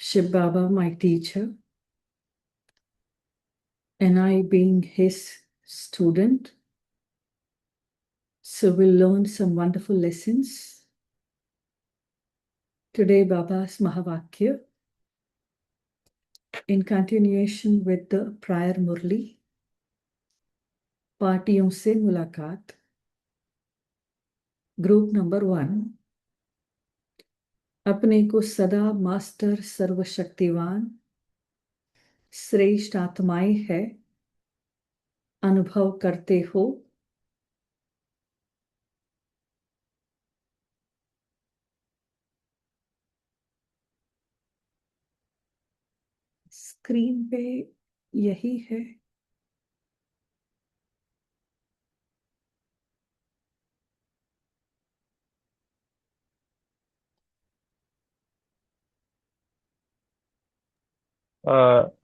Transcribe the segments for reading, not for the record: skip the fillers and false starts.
Shiv Baba, my teacher, and I being his student. So we'll learn some wonderful lessons. Today, Baba's Mahavakya, in continuation with the prior Murli, पार्टियों से मुलाकात, group number 1, अपने को सदा master सर्वशक्तिवान श्रेष्ठ आत्माएं है अनुभव करते हो। स्क्रीन पे यही है।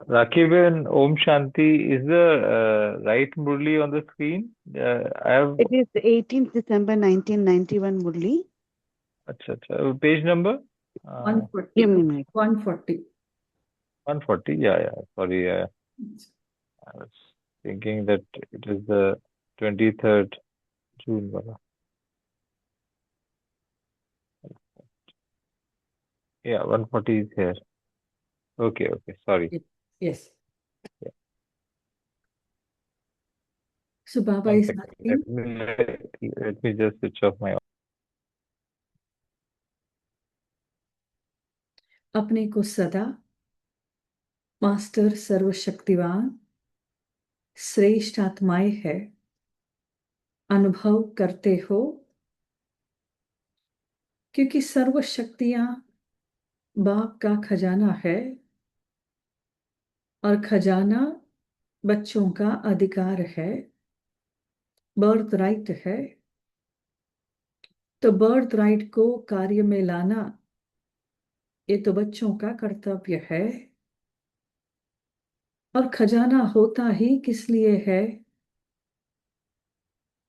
Rakib and Om Shanti, is the right Murli on the screen? I have. It is 18th December 1991 Murli. Achha. Page number? 140. Give me a minute. 140. 140. Yeah. Sorry. I was thinking that it is the 23rd June. Wala. Yeah, 140 is here. Okay. Sorry. Yes. Yeah. So Baba One is second. asking, Let me just switch off my. अपने को सदा master सर्वशक्तिवान श्रेष्ठ आत्माएं है अनुभव करते हो, क्योंकि सर्व शक्तियां बाप का खजाना है और खजाना बच्चों का अधिकार है, बर्थ राइट है। तो बर्थ राइट को कार्य में लाना ये तो बच्चों का कर्तव्य है। और खजाना होता ही किस लिए है?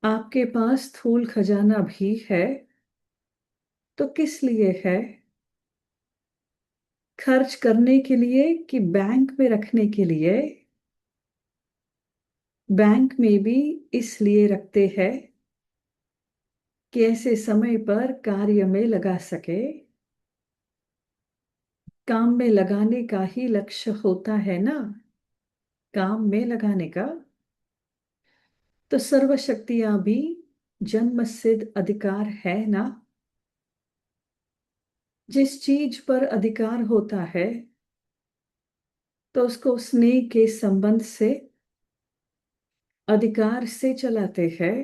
आपके पास स्थूल खजाना भी है तो किस लिए है? खर्च करने के लिए कि बैंक में रखने के लिए? बैंक में भी इसलिए रखते हैं कि ऐसे समय पर कार्य में लगा सके। काम में लगाने का ही लक्ष्य होता है ना, काम में लगाने का। तो सर्वशक्तियां भी जन्म सिद्ध अधिकार है ना। जिस चीज पर अधिकार होता है तो उसको स्नेह के संबंध से अधिकार से चलाते हैं।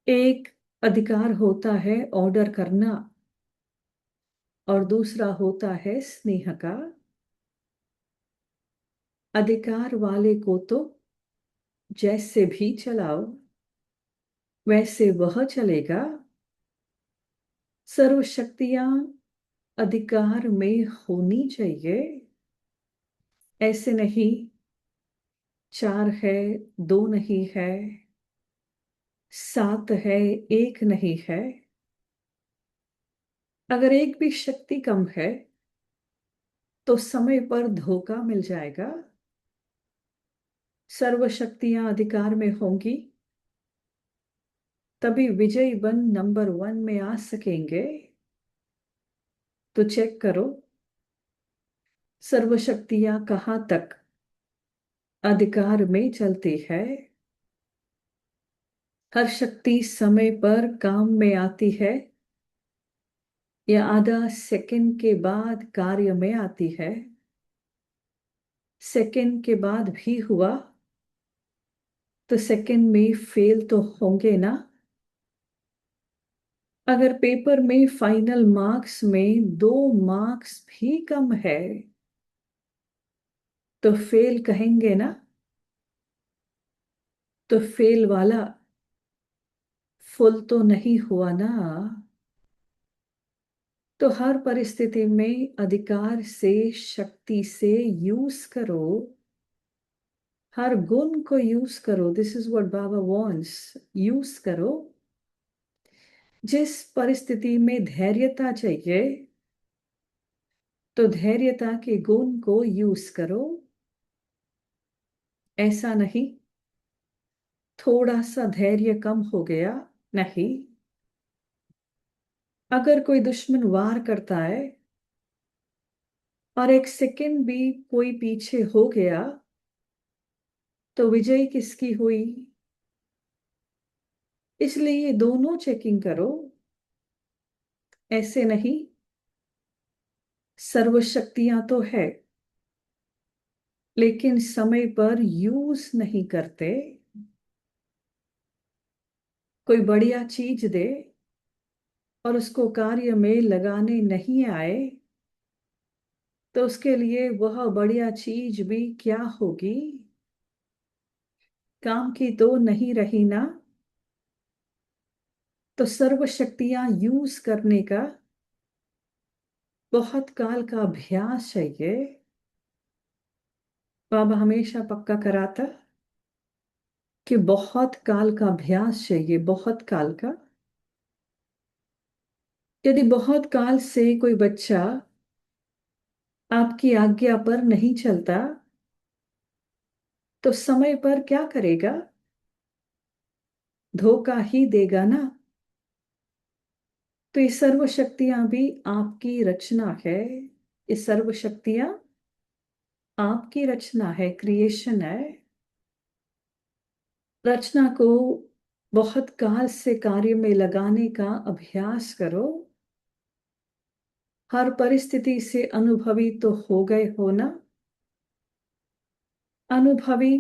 एक अधिकार होता है ऑर्डर करना और दूसरा होता है स्नेह का। अधिकार वाले को तो जैसे भी चलाओ वैसे वह चलेगा। सर्वशक्तियां अधिकार में होनी चाहिए। ऐसे नहीं 4 है 2 नहीं है, 7 है 1 नहीं है। अगर एक भी शक्ति कम है तो समय पर धोखा मिल जाएगा। सर्वशक्तियां अधिकार में होंगी तभी विजयी बन नंबर 1 में आ सकेंगे। तो चेक करो सर्वशक्तियां कहां तक अधिकार में चलती है। हर शक्ति समय पर काम में आती है या आधा सेकंड के बाद कार्य में आती है। सेकंड के बाद भी हुआ तो सेकंड में फेल तो होंगे ना। अगर पेपर में फाइनल मार्क्स में 2 मार्क्स भी कम है तो फेल कहेंगे ना। तो फेल वाला फुल तो नहीं हुआ ना। तो हर परिस्थिति में अधिकार से शक्ति से यूज करो। हर गुण को यूज करो। This is what Baba wants. Use करो। जिस परिस्थिति में धैर्यता चाहिए तो धैर्यता के गुण को यूज करो। ऐसा नहीं थोड़ा सा धैर्य कम हो गया, नहीं। अगर कोई दुश्मन वार करता है और एक सेकंड भी कोई पीछे हो गया तो विजय किसकी हुई? इसलिए ये दोनों चेकिंग करो। ऐसे नहीं सर्वशक्तियां तो है लेकिन समय पर यूज नहीं करते। कोई बढ़िया चीज दे और उसको कार्य में लगाने नहीं आए तो उसके लिए वह बढ़िया चीज भी क्या होगी? काम की तो नहीं रही ना। तो सर्व शक्तियां यूज करने का बहुत काल का अभ्यास चाहिए। बाबा हमेशा पक्का कराता कि बहुत काल का अभ्यास चाहिए, बहुत काल का। यदि बहुत काल से कोई बच्चा आपकी आज्ञा पर नहीं चलता तो समय पर क्या करेगा? धोखा ही देगा ना। तो ये सर्व शक्तियां भी आपकी रचना है। ये सर्व शक्तियां आपकी रचना है, क्रिएशन है। रचना को बहुत काल से कार्य में लगाने का अभ्यास करो। हर परिस्थिति से अनुभवी तो हो गए हो ना। अनुभवी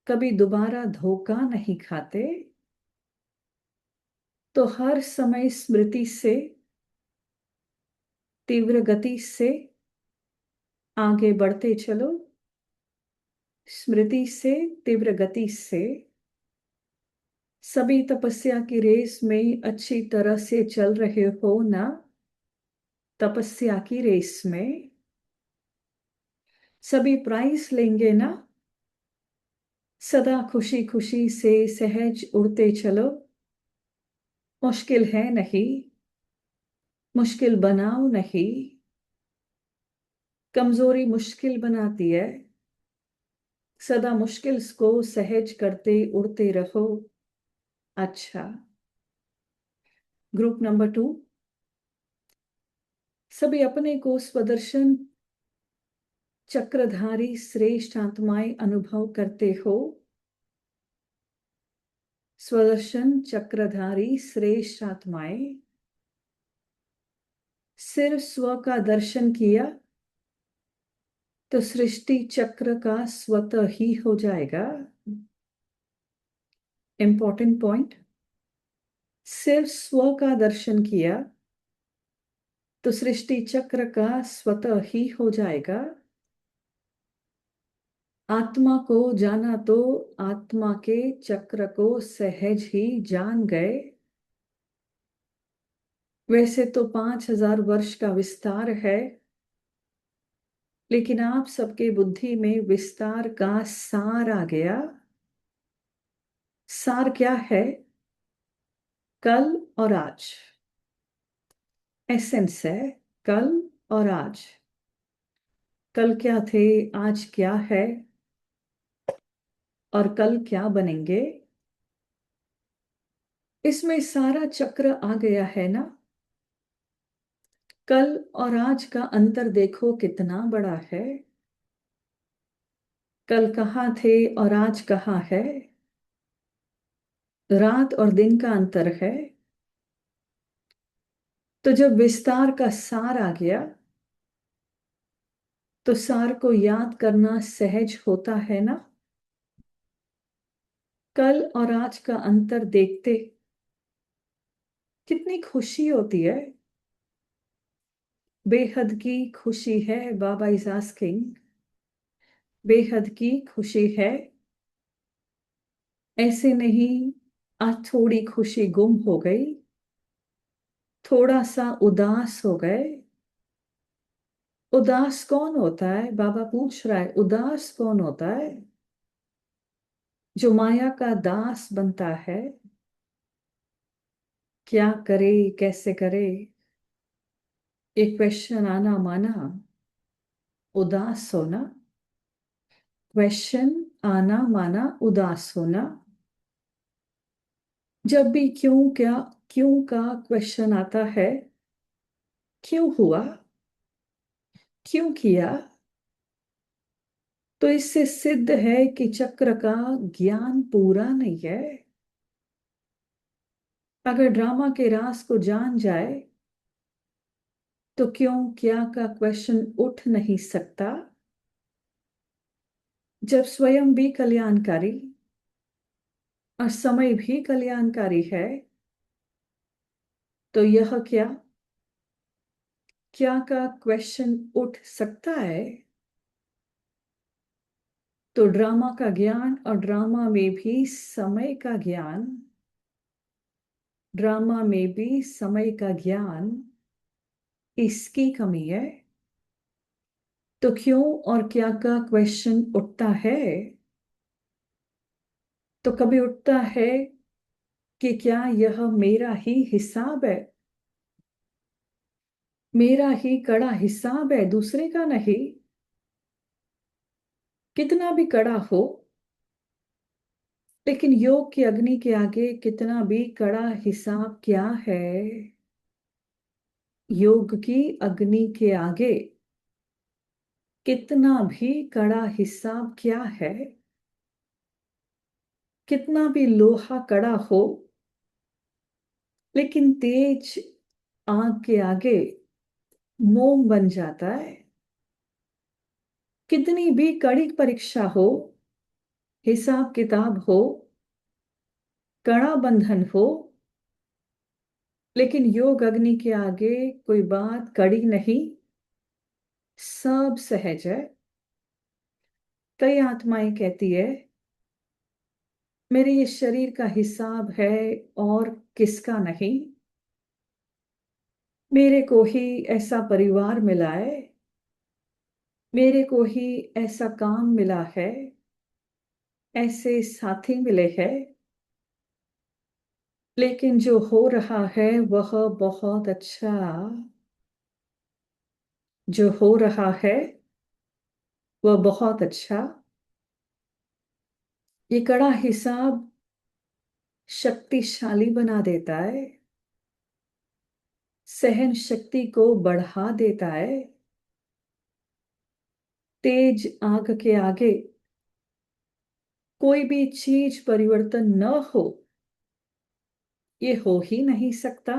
कभी दोबारा धोखा नहीं खाते। तो हर समय स्मृति से, तीव्र गति से आगे बढ़ते चलो। स्मृति से, तीव्र गति से सभी तपस्या की रेस में अच्छी तरह से चल रहे हो ना। तपस्या की रेस में सभी प्राइज लेंगे ना। सदा खुशी खुशी से सहज उड़ते चलो। मुश्किल है नहीं, मुश्किल बनाओ नहीं। कमजोरी मुश्किल बनाती है। सदा मुश्किल को सहज करते उड़ते रहो। अच्छा, ग्रुप नंबर 2, सभी अपने को स्वदर्शन चक्रधारी श्रेष्ठ आत्माएं अनुभव करते हो। स्वदर्शन चक्रधारी श्रेष्ठ आत्माएं। सिर्फ स्व का दर्शन किया तो सृष्टि चक्र का स्वतः ही हो जाएगा। इंपॉर्टेंट पॉइंट, सिर्फ स्व का दर्शन किया तो सृष्टि चक्र का स्वतः ही हो जाएगा। आत्मा को जाना तो आत्मा के चक्र को सहज ही जान गए। वैसे तो 5000 वर्ष का विस्तार है लेकिन आप सबके बुद्धि में विस्तार का सार आ गया। सार क्या है? कल और आज। एसेंस है कल और आज। कल क्या थे, आज क्या है और कल क्या बनेंगे। इसमें सारा चक्र आ गया है ना। कल और आज का अंतर देखो कितना बड़ा है। कल कहाँ थे और आज कहाँ है। रात और दिन का अंतर है। तो जब विस्तार का सार आ गया तो सार को याद करना सहज होता है ना। कल और आज का अंतर देखते कितनी खुशी होती है। बेहद की खुशी है। बाबा इज आस्किंग, बेहद की खुशी है। ऐसे नहीं आज थोड़ी खुशी गुम हो गई, थोड़ा सा उदास हो गए। उदास कौन होता है? बाबा पूछ रहा है, उदास कौन होता है? जो माया का दास बनता है। क्या करे, कैसे करे, एक क्वेश्चन आना माना उदास होना, क्वेश्चन आना माना उदास होना। जब भी क्यों क्या क्यों का क्वेश्चन आता है, क्यों हुआ, क्यों किया, तो इससे सिद्ध है कि चक्र का ज्ञान पूरा नहीं है। अगर ड्रामा के राज को जान जाए तो क्यों क्या का क्वेश्चन उठ नहीं सकता। जब स्वयं भी कल्याणकारी और समय भी कल्याणकारी है, तो यह क्या का क्वेश्चन उठ सकता है। तो ड्रामा का ज्ञान और ड्रामा में भी समय का ज्ञान, ड्रामा में भी समय का ज्ञान, इसकी कमी है। तो क्यों और क्या का क्वेश्चन उठता है, तो कभी उठता है कि क्या यह मेरा ही हिसाब है, मेरा ही कड़ा हिसाब है, दूसरे का नहीं। कितना भी कड़ा हो, लेकिन योग की अग्नि के आगे कितना भी कड़ा हिसाब क्या है। योग की अग्नि के आगे कितना भी कड़ा हिसाब क्या है। कितना भी लोहा कड़ा हो, लेकिन तेज आग के आगे मोम बन जाता है। कितनी भी कड़ी परीक्षा हो, हिसाब किताब हो, कड़ा बंधन हो, लेकिन योग अग्नि के आगे कोई बात कड़ी नहीं, सब सहज है। कई आत्माएं कहती है मेरे ये शरीर का हिसाब है और किसका नहीं। मेरे को ही ऐसा परिवार मिला है, मेरे को ही ऐसा काम मिला है, ऐसे साथी मिले हैं, लेकिन जो हो रहा है वह बहुत अच्छा, जो हो रहा है वह बहुत अच्छा। ये कड़ा हिसाब शक्तिशाली बना देता है, सहन शक्ति को बढ़ा देता है। तेज आग के आगे कोई भी चीज परिवर्तन न हो, ये हो ही नहीं सकता।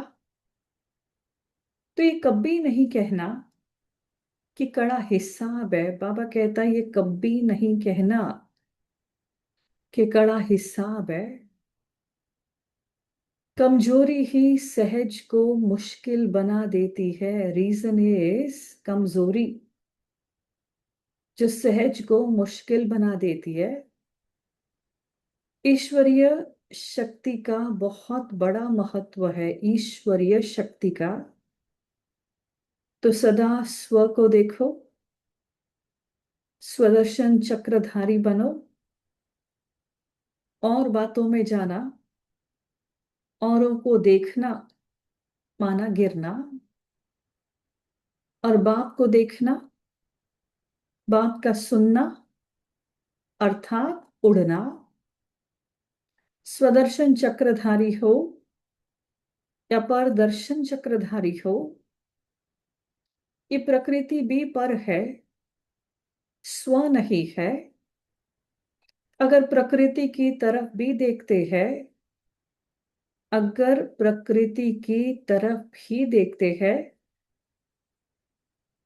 तो ये कभी नहीं कहना कि कड़ा हिसाब है। बाबा कहता है ये कभी नहीं कहना कि कड़ा हिसाब है। कमजोरी ही सहज को मुश्किल बना देती है। रीजन इज कमजोरी जो सहज को मुश्किल बना देती है। ईश्वरीय शक्ति का बहुत बड़ा महत्व है, ईश्वरीय शक्ति का। तो सदा स्व को देखो, स्वदर्शन चक्रधारी बनो, और बातों में जाना, औरों को देखना माना गिरना, और बाप को देखना, बाप का सुनना अर्थात उड़ना। स्वदर्शन चक्रधारी हो या परदर्शन चक्रधारी हो, ये प्रकृति भी पर है, स्व नहीं है। अगर प्रकृति की तरफ भी देखते हैं, अगर प्रकृति की तरफ भी देखते हैं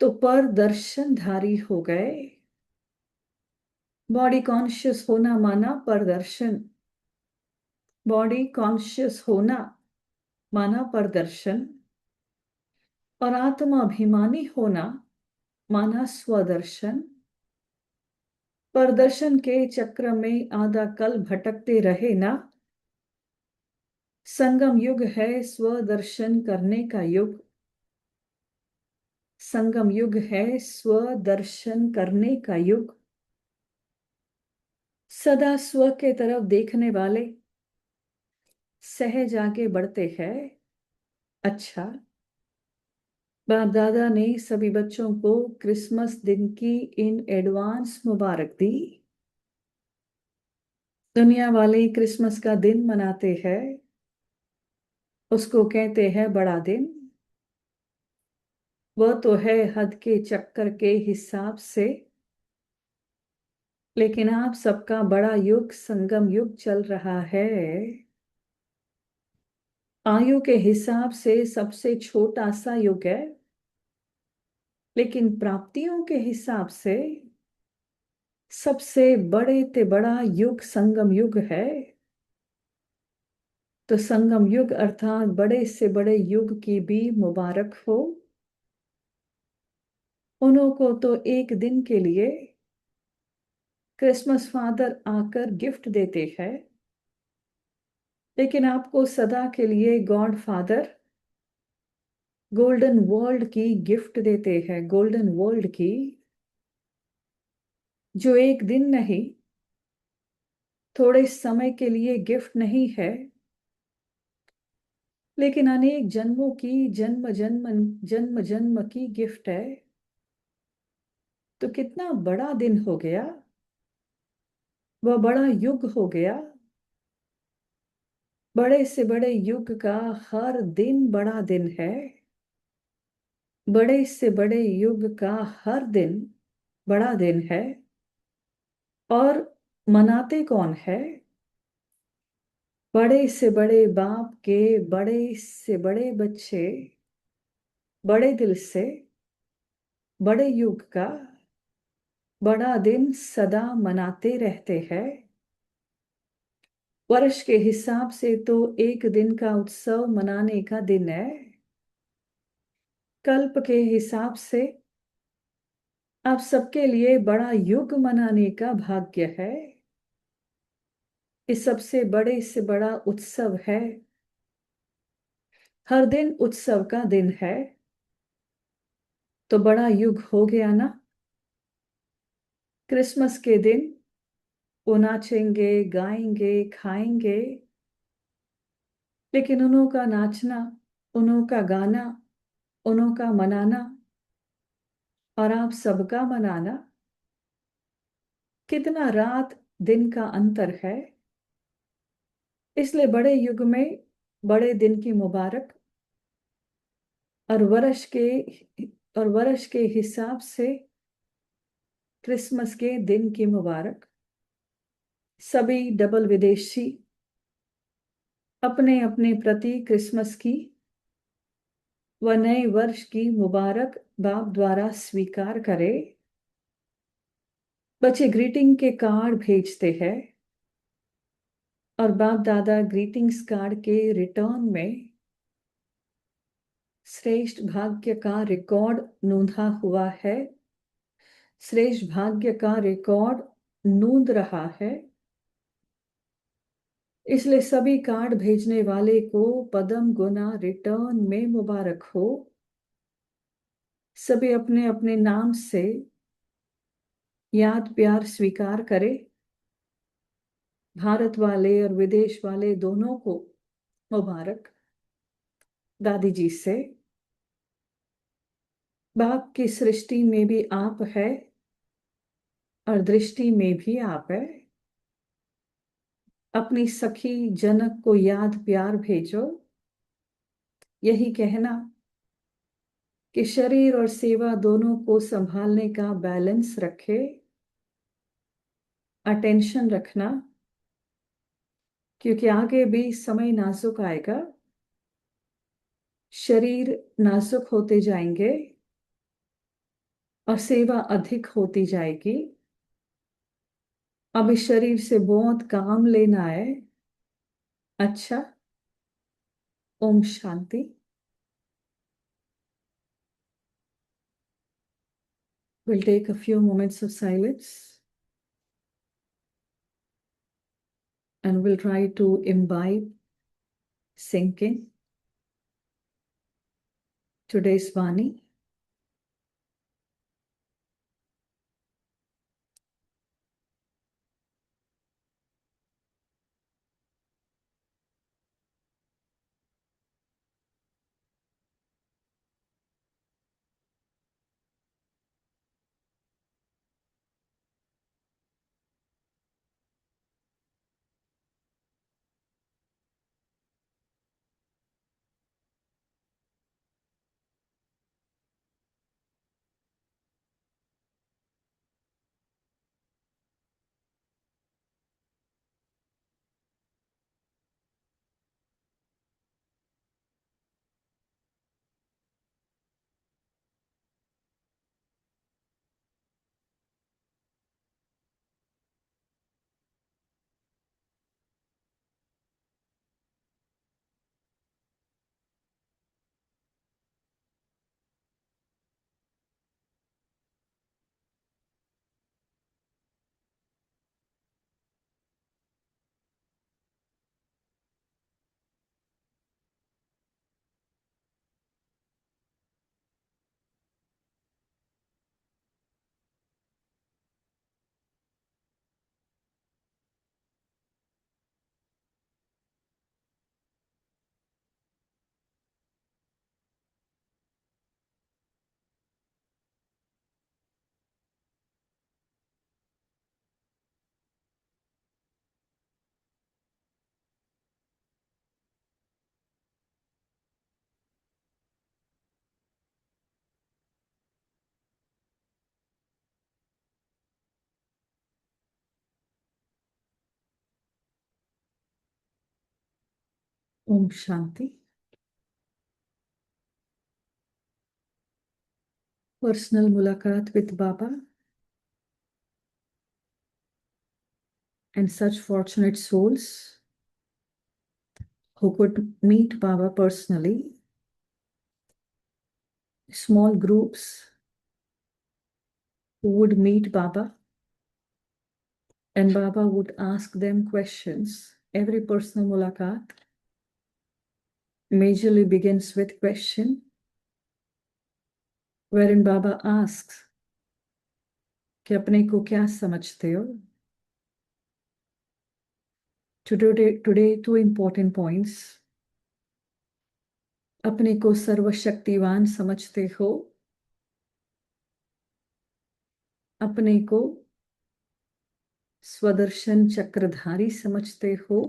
तो परदर्शनधारी हो गए। बॉडी कॉन्शियस होना माना परदर्शन, बॉडी कॉन्शियस होना माना परदर्शन, और आत्माभिमानी होना माना स्वदर्शन। परदर्शन के चक्र में आधा कल भटकते रहे ना। संगम युग है स्वदर्शन करने का युग, संगम युग है स्वदर्शन करने का युग। सदा स्व के तरफ देखने वाले सहज आगे बढ़ते हैं। अच्छा, बाप दादा ने सभी बच्चों को क्रिसमस दिन की इन एडवांस मुबारक दी। दुनिया वाले क्रिसमस का दिन मनाते हैं, उसको कहते हैं बड़ा दिन। वह तो है हद के चक्कर के हिसाब से, लेकिन आप सबका बड़ा युग संगम युग चल रहा है। आयु के हिसाब से सबसे छोटा सा युग है, लेकिन प्राप्तियों के हिसाब से सबसे बड़े ते बड़ा युग संगम युग है। तो संगम युग अर्थात बड़े से बड़े युग की भी मुबारक हो। उन्हों को तो एक दिन के लिए क्रिसमस फादर आकर गिफ्ट देते हैं, लेकिन आपको सदा के लिए गॉड फादर गोल्डन वर्ल्ड की गिफ्ट देते हैं। गोल्डन वर्ल्ड की, जो एक दिन नहीं, थोड़े समय के लिए गिफ्ट नहीं है, लेकिन अनेक जन्मों की जन्म जन्म जन्म जन्म की गिफ्ट है। तो कितना बड़ा दिन हो गया, वह बड़ा युग हो गया। बड़े से बड़े युग का हर दिन बड़ा दिन है। बड़े से बड़े युग का हर दिन बड़ा दिन है। और मनाते कौन है? बड़े से बड़े बाप के बड़े से बड़े बच्चे, बड़े दिल से बड़े युग का बड़ा दिन सदा मनाते रहते हैं। वर्ष के हिसाब से तो एक दिन का उत्सव मनाने का दिन है। कल्प के हिसाब से आप सबके लिए बड़ा युग मनाने का भाग्य है। इस सबसे बड़े से बड़ा उत्सव है। हर दिन उत्सव का दिन है, तो बड़ा युग हो गया ना। क्रिसमस के दिन वो नाचेंगे, गाएंगे, खाएंगे, लेकिन उन्हों का नाचना, उन्हों का गाना, उन्हों का मनाना और आप सबका मनाना, कितना रात दिन का अंतर है। इसलिए बड़े युग में बड़े दिन की मुबारक, और वर्ष के हिसाब से क्रिसमस के दिन की मुबारक। सभी डबल विदेशी अपने अपने प्रति क्रिसमस की व नए वर्ष की मुबारक बाप द्वारा स्वीकार करे। बच्चे ग्रीटिंग के कार्ड भेजते हैं और बाप दादा ग्रीटिंग्स कार्ड के रिटर्न में श्रेष्ठ भाग्य का रिकॉर्ड नोंधा हुआ है। श्रेष्ठ भाग्य का रिकॉर्ड नोंद रहा है। इसलिए सभी कार्ड भेजने वाले को पदम गुना रिटर्न में मुबारक हो। सभी अपने अपने नाम से याद प्यार स्वीकार करे। भारत वाले और विदेश वाले दोनों को मुबारक। दादी जी से, बाप की सृष्टि में भी आप है और दृष्टि में भी आप है। अपनी सखी जनक को याद प्यार भेजो, यही कहना कि शरीर और सेवा दोनों को संभालने का बैलेंस रखे। अटेंशन रखना, क्योंकि आगे भी समय नाजुक आएगा। शरीर नाजुक होते जाएंगे और सेवा अधिक होती जाएगी। अब इस शरीर से बहुत काम लेना है। अच्छा, Om Shanti. We'll take a few moments of silence and we'll try to imbibe, sink in today's Vani. Om Shanti. Personal मुलाकात with Baba and such fortunate souls who could meet Baba personally, small groups who would meet Baba and Baba would ask them questions. Every personal mulakat majorly begins with question wherein Baba asks कि अपने को क्या समझते हो? Today two important points. अपने को सर्वशक्तिवान समझते हो? अपने को स्वदर्शन चक्रधारी समझते हो?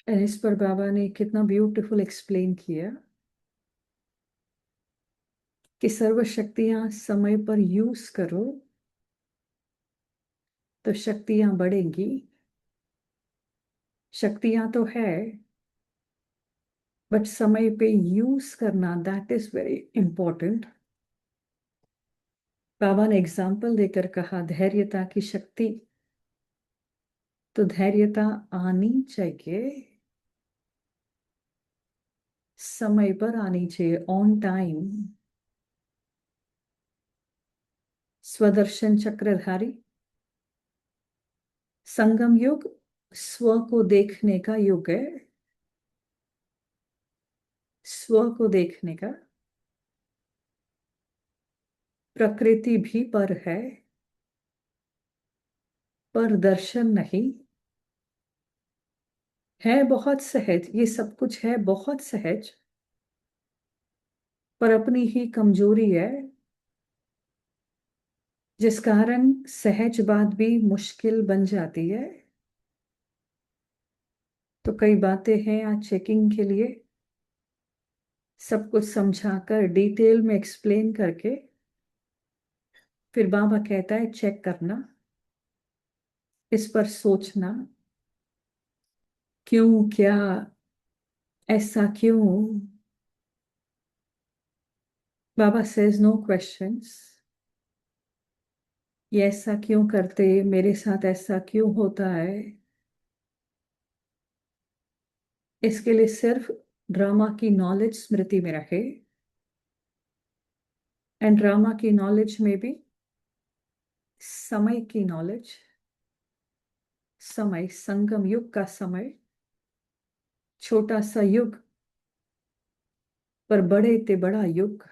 और इस पर बाबा ने कितना ब्यूटीफुल एक्सप्लेन किया कि सर्व शक्तियां समय पर यूज करो तो शक्तियां बढ़ेंगी। शक्तियां तो है बट समय पे यूज करना दैट इज वेरी इंपॉर्टेंट। बाबा ने एग्जाम्पल देकर कहा धैर्यता की शक्ति, तो धैर्यता आनी चाहिए, समय पर आनी चाहिए, ऑन टाइम। स्वदर्शन चक्रधारी, संगम युग स्व को देखने का युग है, स्व को देखने का। प्रकृति भी पर है, पर दर्शन नहीं है। बहुत सहज, ये सब कुछ है बहुत सहज, पर अपनी ही कमजोरी है जिस कारण सहज बात भी मुश्किल बन जाती है। तो कई बातें हैं आज चेकिंग के लिए, सब कुछ समझाकर डिटेल में एक्सप्लेन करके फिर बाबा कहता है चेक करना, इस पर सोचना, क्यों, क्या, ऐसा क्यों। बाबा सेज नो क्वेश्चंस, ये ऐसा क्यों करते, मेरे साथ ऐसा क्यों होता है। इसके लिए सिर्फ ड्रामा की नॉलेज स्मृति में रखे, एंड ड्रामा की नॉलेज में भी समय की नॉलेज, समय संगम युग का समय, छोटा सा युग पर बड़े ते बड़ा युग।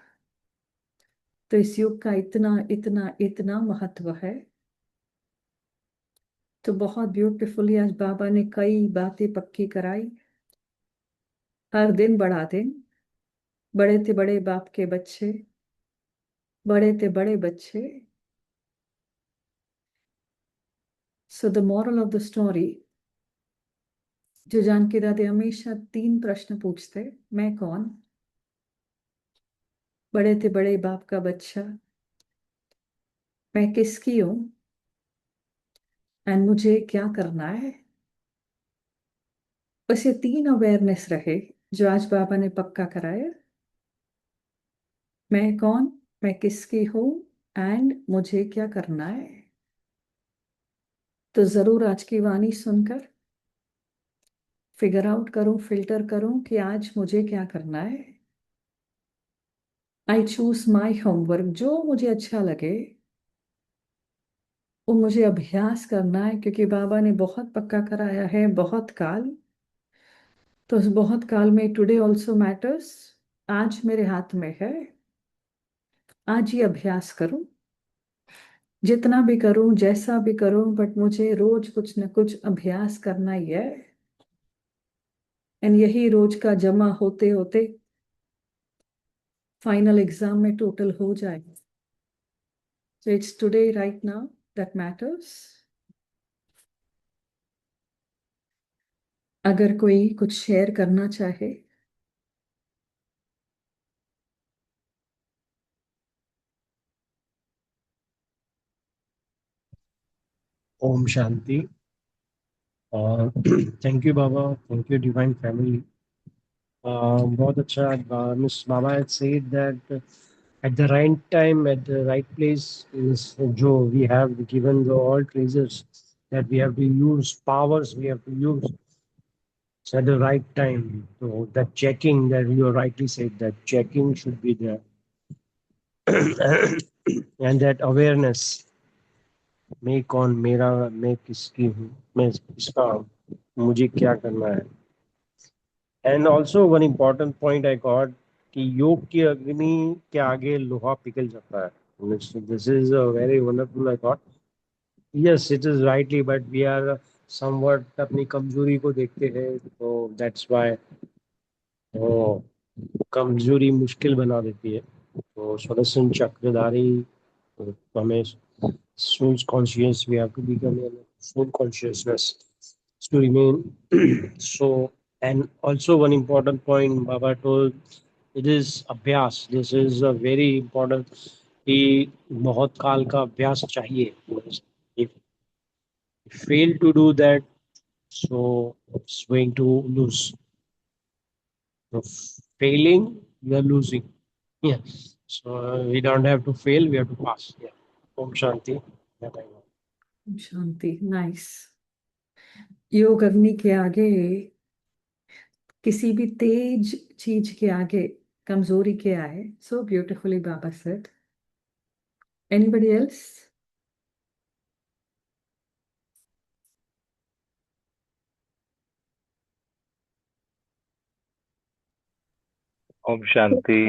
तो इस युग का इतना इतना इतना महत्व है। तो बहुत ब्यूटीफुली आज बाबा ने कई बातें पक्की कराई। हर दिन बड़ा दिन, बड़े थे बड़े बाप के बच्चे, बड़े थे बड़े बच्चे। So the moral of the story, जो जानकी दादी हमेशा 3 प्रश्न पूछते, मैं कौन, बड़े थे बड़े बाप का बच्चा, मैं किसकी हूं, एंड मुझे क्या करना है। बस ये 3 अवेयरनेस रहे जो आज बाबा ने पक्का कराया। मैं कौन, मैं किसकी हूं, एंड मुझे क्या करना है। तो जरूर आज की वाणी सुनकर फिगर आउट करूं, फिल्टर करूं कि आज मुझे क्या करना है। आई चूज माई होमवर्क, जो मुझे अच्छा लगे वो मुझे अभ्यास करना है, क्योंकि बाबा ने बहुत पक्का कराया है बहुत काल। तो उस बहुत काल में टुडे ऑल्सो मैटर्स, आज मेरे हाथ में है, आज ही अभ्यास करूं। जितना भी करूं जैसा भी करूं, बट मुझे रोज कुछ न कुछ अभ्यास करना ही है। एंड यही रोज का जमा होते होते फाइनल एग्जाम में टोटल हो जाएगा। So it's today right now that matters. अगर कोई कुछ शेयर करना चाहे। ओम शांति। और thank you Baba, thank you divine family. बहुत अच्छा। Miss Baba had said that at the right time, at the right place is जो we have given the all treasures that we have to use, powers we have to use at the right time. So that checking that you rightly said, that checking should be there. And that awareness, मैं कौन, मेरा, मैं किसकी हूँ, मैं किसका हूँ, मुझे क्या करना है। And also one important point I got कि योग की अग्नि के आगे लोहा पिघल जाता है। This is a very wonderful I got. Yes it is rightly, but we are somewhat अपनी कमजोरी को देखते हैं, तो दैट्स व्हाई वो कमजोरी मुश्किल बना देती है। तो सुदर्शन चक्रधारी, तो हमें soul's conscious, we have to become a soul consciousness to remain. So, and also one important point Baba told, it is abhyas. This is a very important कि बहुत काल का अभ्यास चाहिए। If you fail to do that, so it's going to lose. So failing, you are losing. Yeah. So we don't have to fail, we have to pass. Yeah. Om Shanti. Shanti. Nice. योग अग्नि के आगे, किसी भी तेज चीज के आगे कमजोरी क्या है? सो ब्यूटिफुली बाबा सेड। Anybody else? ओम शांति।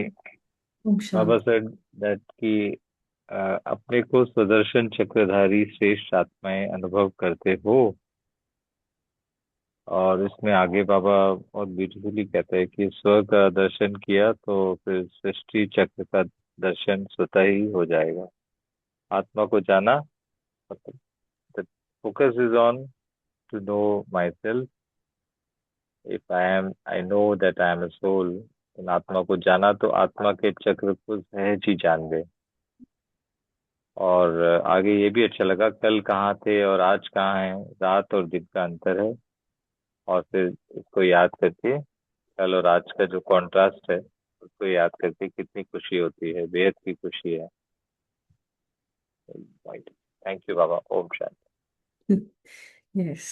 ओम बाबा शांति। said that कि अपने को सुदर्शन चक्रधारी श्रेष्ठ आत्माएं अनुभव करते हो। और इसमें आगे बाबा बहुत ब्यूटीफुली कहते हैं कि स्व का दर्शन किया तो फिर सृष्टि चक्र का दर्शन स्वतः ही हो जाएगा। आत्मा को जाना मतलब the focus is on to know myself. If I know that I am a soul, तो आत्मा को जाना तो आत्मा के चक्र को सहज ही जान ले। और आगे ये भी अच्छा लगा, कल कहाँ थे और आज कहाँ हैं, रात और दिन का अंतर है। और फिर इसको याद करके कल और आज का जो कॉन्ट्रास्ट है उसको याद करके कितनी खुशी होती है, बेहद की खुशी है। थैंक यू बाबा। ओम शांति। यस।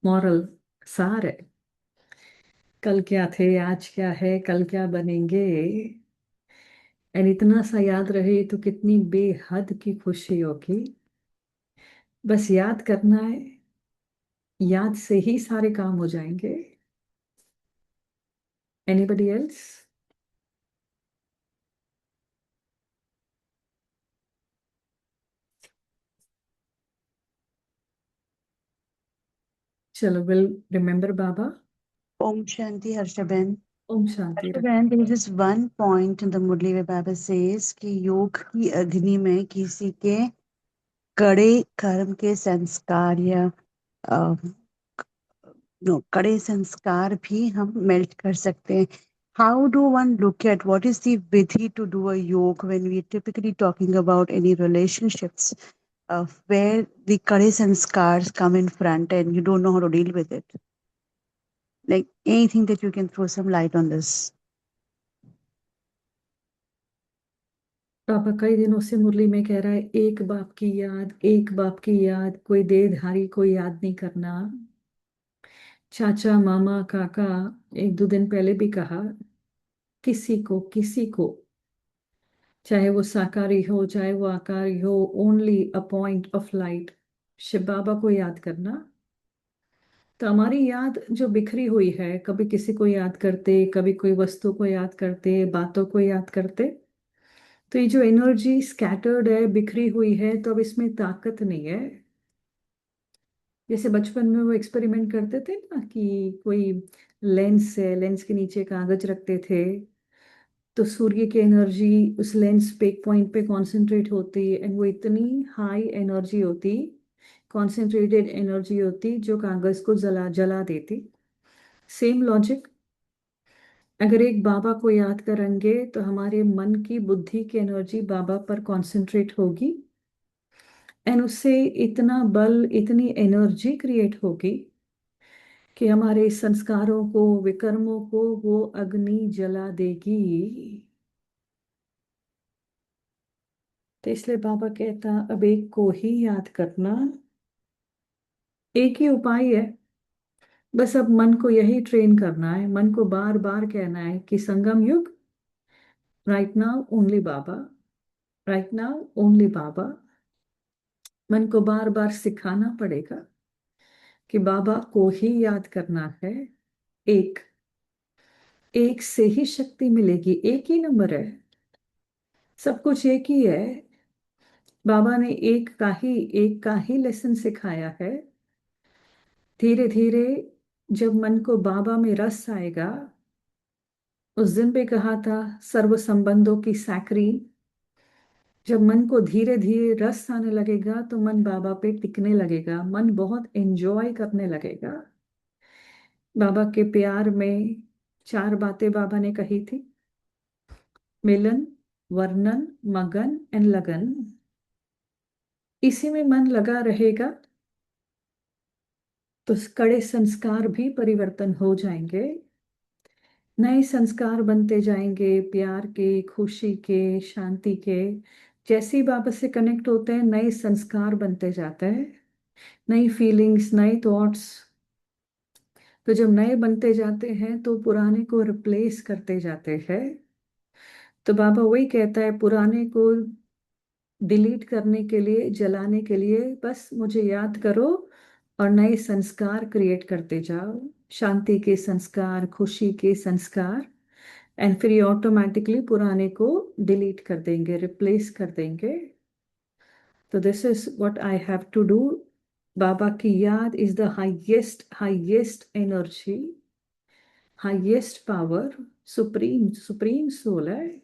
मॉरल सार है, कल क्या थे, आज क्या है, कल क्या बनेंगे। एंड इतना सा याद रहे तो कितनी बेहद की खुशी होगी। बस याद करना है, याद से ही सारे काम हो जाएंगे। Anybody else? चलो, will remember Baba. Om Shanti Harshaben. Om Shanti. Harshaben, there is this one point in the Murli where Baba says कि योग की अग्नि में किसी के कड़े कर्म के संस्कार या कड़े संस्कार भी हम मेल्ट कर सकते हैं। How do one look at what is the vidhi to do a yoga when we are typically talking about any relationships where the kade sanskars come in front and you don't know how to deal with it? Like anything that you can throw some light on this. पापा कई दिनों से मुरली में कह रहा है, एक बाप की याद, एक बाप की याद, कोई देहधारी को याद नहीं करना। चाचा, मामा, काका, एक दो दिन पहले भी कहा, किसी को चाहे वो साकारी हो चाहे वो आकारी हो, only a point of light, Shiv Baba को याद करना। तो हमारी याद जो बिखरी हुई है, कभी किसी को याद करते, कभी कोई वस्तु को याद करते, बातों को याद करते, तो ये जो एनर्जी स्कैटर्ड है, बिखरी हुई है, तो अब इसमें ताकत नहीं है। जैसे बचपन में वो एक्सपेरिमेंट करते थे ना कि कोई लेंस है, लेंस के नीचे कागज रखते थे, तो सूर्य की एनर्जी उस लेंस पे एक पॉइंट पे कॉन्सेंट्रेट होती एंड वो इतनी हाई एनर्जी होती, कॉन्सेंट्रेटेड एनर्जी होती, जो कागज को जला जला देती। सेम लॉजिक, अगर एक बाबा को याद करेंगे तो हमारे मन की, बुद्धि की एनर्जी बाबा पर कॉन्सेंट्रेट होगी एंड उससे इतना बल, इतनी एनर्जी क्रिएट होगी कि हमारे संस्कारों को, विकर्मों को वो अग्नि जला देगी। तो इसलिए बाबा कहता अब एक को ही याद करना, एक ही उपाय है। बस अब मन को यही ट्रेन करना है, मन को बार बार कहना है कि संगम युग, राइट नाउ ओनली बाबा, राइट नाउ ओनली बाबा। मन को बार बार सिखाना पड़ेगा कि बाबा को ही याद करना है। एक एक से ही शक्ति मिलेगी, एक ही नंबर है, सब कुछ एक ही है। बाबा ने एक का ही लेसन सिखाया है। धीरे धीरे जब मन को बाबा में रस आएगा, उस दिन भी कहा था सर्व संबंधों की सैकरी, जब मन को धीरे धीरे रस आने लगेगा तो मन बाबा पे टिकने लगेगा, मन बहुत एंजॉय करने लगेगा। बाबा के प्यार में 4 बातें बाबा ने कही थी, मिलन, वर्णन, मगन एंड लगन। इसी में मन लगा रहेगा तो कड़े संस्कार भी परिवर्तन हो जाएंगे, नए संस्कार बनते जाएंगे, प्यार के, खुशी के, शांति के। जैसे ही बाबा से कनेक्ट होते हैं नए संस्कार बनते जाते हैं, नई फीलिंग्स, नए थॉट्स। तो जब नए बनते जाते हैं तो पुराने को रिप्लेस करते जाते हैं। तो बाबा वही कहता है, पुराने को डिलीट करने के लिए, जलाने के लिए बस मुझे याद करो और नए संस्कार क्रिएट करते जाओ, शांति के संस्कार, खुशी के संस्कार। एंड फिर ये ऑटोमेटिकली पुराने को डिलीट कर देंगे, रिप्लेस कर देंगे। तो this is what I have to do. Baba की याद is the highest energy, highest power, supreme supreme soul है।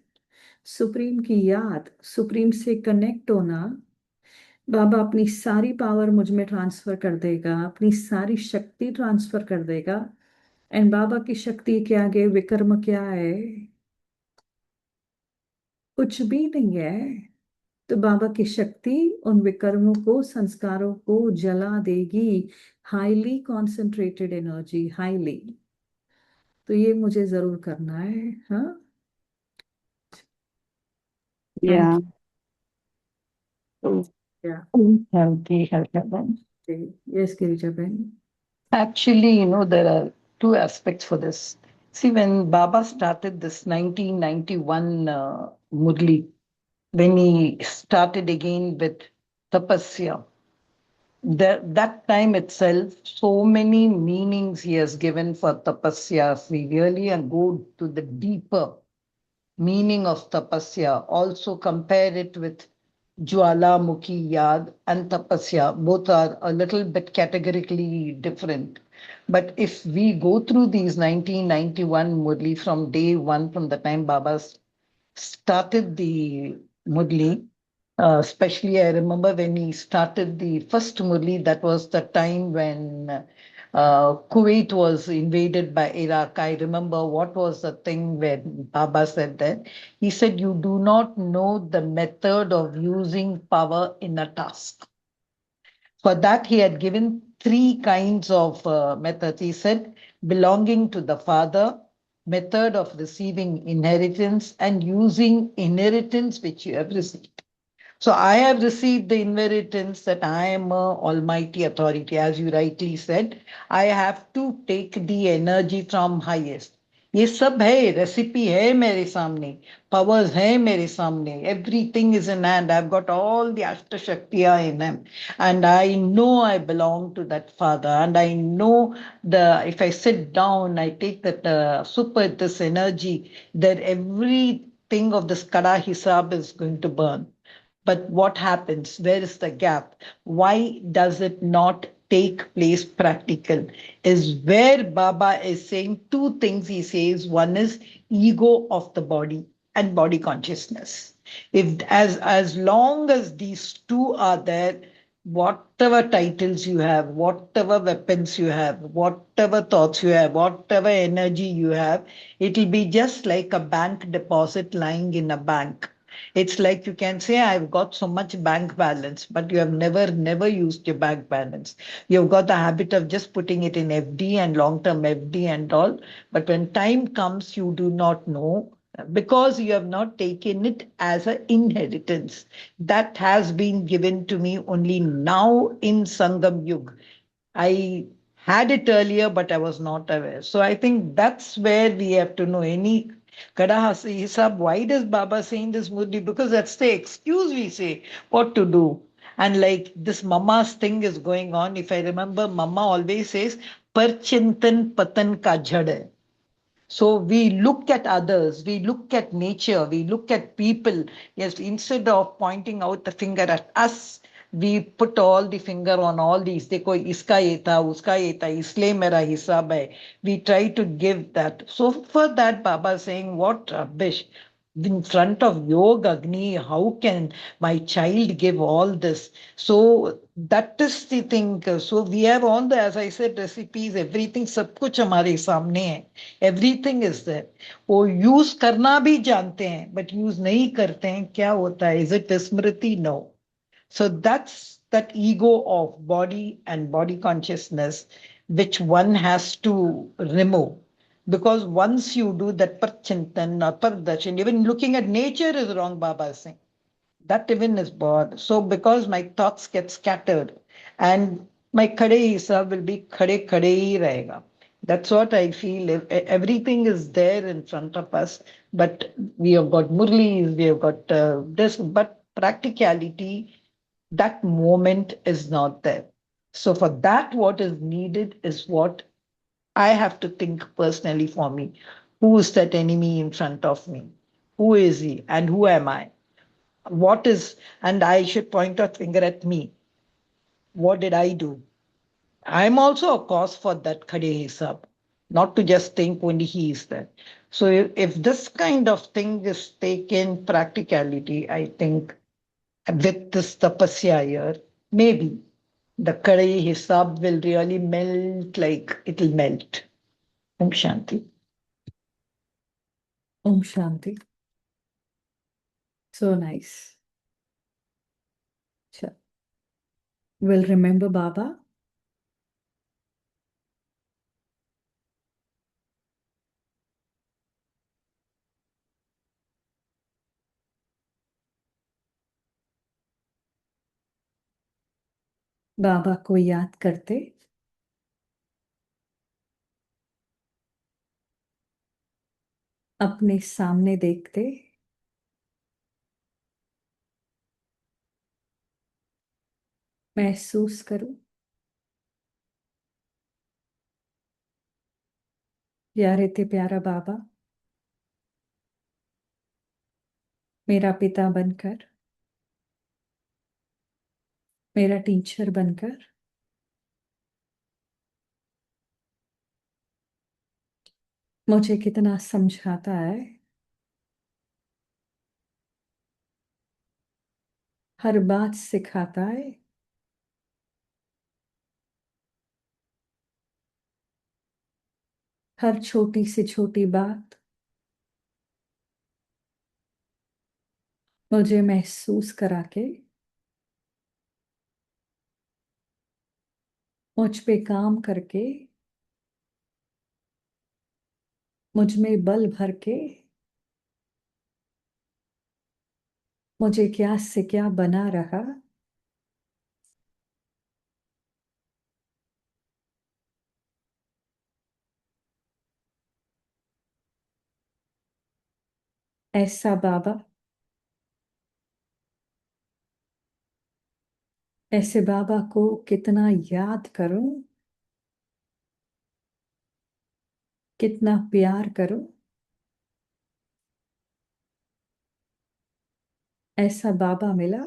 सुप्रीम की याद, सुप्रीम से कनेक्ट होना, बाबा अपनी सारी पावर मुझ में ट्रांसफर कर देगा, अपनी सारी शक्ति ट्रांसफर कर देगा। एंड बाबा की शक्ति के आगे विकर्म क्या है? कुछ भी नहीं है। तो बाबा की शक्ति उन विकर्मों को, संस्कारों को जला देगी। Highly concentrated energy, highly. तो ये मुझे जरूर करना है। हाँ, Yeah. Thank you. Healthy, healthy. Yes Girija बहन। Actually, there are two aspects for this. See, when Baba started this 1991 Murli, when he started again with Tapasya, that time itself, so many meanings he has given for Tapasya. If we really go to the deeper meaning of Tapasya, also compare it with Jwalamukhi Yad and Tapasya. Both are a little bit categorically different. But if we go through these 1991 Murli from day one, from the time Baba started the Murli, especially I remember when he started the first Murli, that was the time when Kuwait was invaded by Iraq. I remember what was the thing when Baba said that. He said, you do not know the method of using power in a task. For that, he had given 3 kinds of methods. He said, belonging to the father, method of receiving inheritance, and using inheritance which you have received. So I have received the inheritance that I am a almighty authority, as you rightly said. I have to take the energy from highest. ये सब है, recipe है मेरे सामने, powers है मेरे सामने, everything is in hand. I've got all the Ashta Shaktiya in him, and I know I belong to that father, and I know if I sit down, I take that super, this energy, that everything of this Kada Hisab is going to burn. But what happens? Where is the gap? Why does it not take place practical? Is where Baba is saying 2 things. He says one is ego of the body and body consciousness. If as long as these 2 are there, whatever titles you have, whatever weapons you have, whatever thoughts you have, whatever energy you have, it will be just like a bank deposit lying in a bank. It's like you can say, I've got so much bank balance, but you have never used your bank balance. You've got the habit of just putting it in FD and long-term FD and all. But when time comes, you do not know because you have not taken it as an inheritance. That has been given to me only now in Sangam Yug. I had it earlier, but I was not aware. So I think that's where we have to know any Kadahasi Hisab. Why does Baba saying this Murli? Because that's the excuse we say what to do. And like this mama's thing is going on. If I remember, mama always says, Parchintan patan ka jhad hai. So we look at others, we look at nature, we look at people. Yes, instead of pointing out the finger at us, we put all the finger on all these. देखो इसका ये था, उसका ये था, इसलिए मेरा हिसाब है. We try to give that. So for that, Baba is saying, what rubbish. In front of Yoga Agni, how can my child give all this? So that is the thing. So we have all the, as I said, recipes, everything, सब कुछ हमारे सामने है. Everything is there. वो use करना भी जानते हैं, but use नहीं करते हैं. क्या होता है? Is it Smriti? No. So that's that ego of body and body consciousness, which one has to remove. Because once you do that parchintan or pardarshan, even looking at nature is wrong, Baba is saying. That even is bad. So because my thoughts get scattered and my khade hisab will be khade hi rahega. That's what I feel. Everything is there in front of us, but we have got murlis, we have got this, but practicality, that moment is not there. So for that, what is needed is what I have to think personally for me. Who is that enemy in front of me? Who is he? And who am I? What is, and I should point a finger at me. What did I do? I'm also a cause for that Khade Hisab, not to just think only he is there. So if this kind of thing is taken practicality, I think with this tapasya here, maybe the Khade Hisab will really melt like it'll melt. Om Shanti. Om Shanti. So nice. Sure. We'll remember Baba. बाबा को याद करते अपने सामने देखते महसूस करूं प्यारे ते प्यारा बाबा मेरा पिता बनकर मेरा टीचर बनकर मुझे कितना समझाता है हर बात सिखाता है हर छोटी से छोटी बात मुझे महसूस करा के मुझ पे काम करके मुझ में बल भर के मुझे क्या से क्या बना रहा ऐसा बाबा ऐसे बाबा को कितना याद करूं कितना प्यार करूं ऐसा बाबा मिला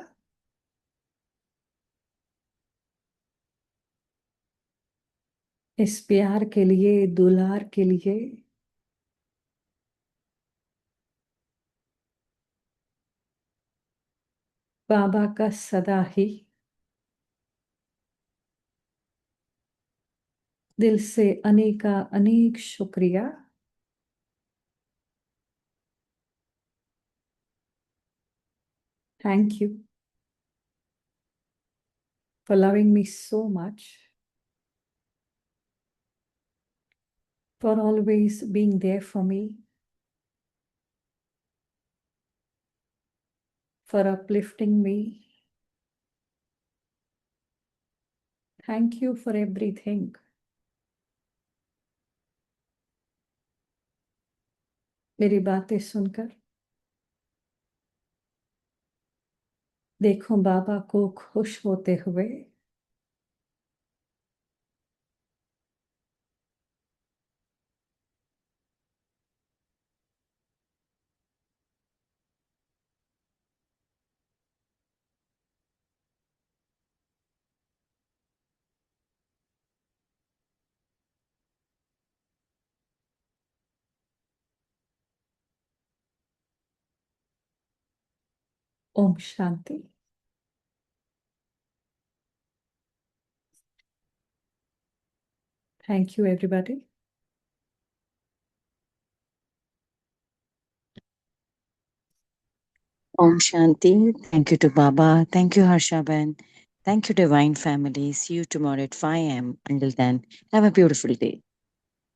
इस प्यार के लिए दुलार के लिए बाबा का सदा ही दिल से अनेका अनेक शुक्रिया Thank you for loving me so much, for always being there for me, for uplifting me. Thank you for everything. मेरी बातें सुनकर देखो बाबा को खुश होते हुए। Om Shanti. Thank you, everybody. Om Shanti. Thank you to Baba. Thank you, Harshaban. Thank you, Divine Family. See you tomorrow at 5 a.m. Until then, have a beautiful day.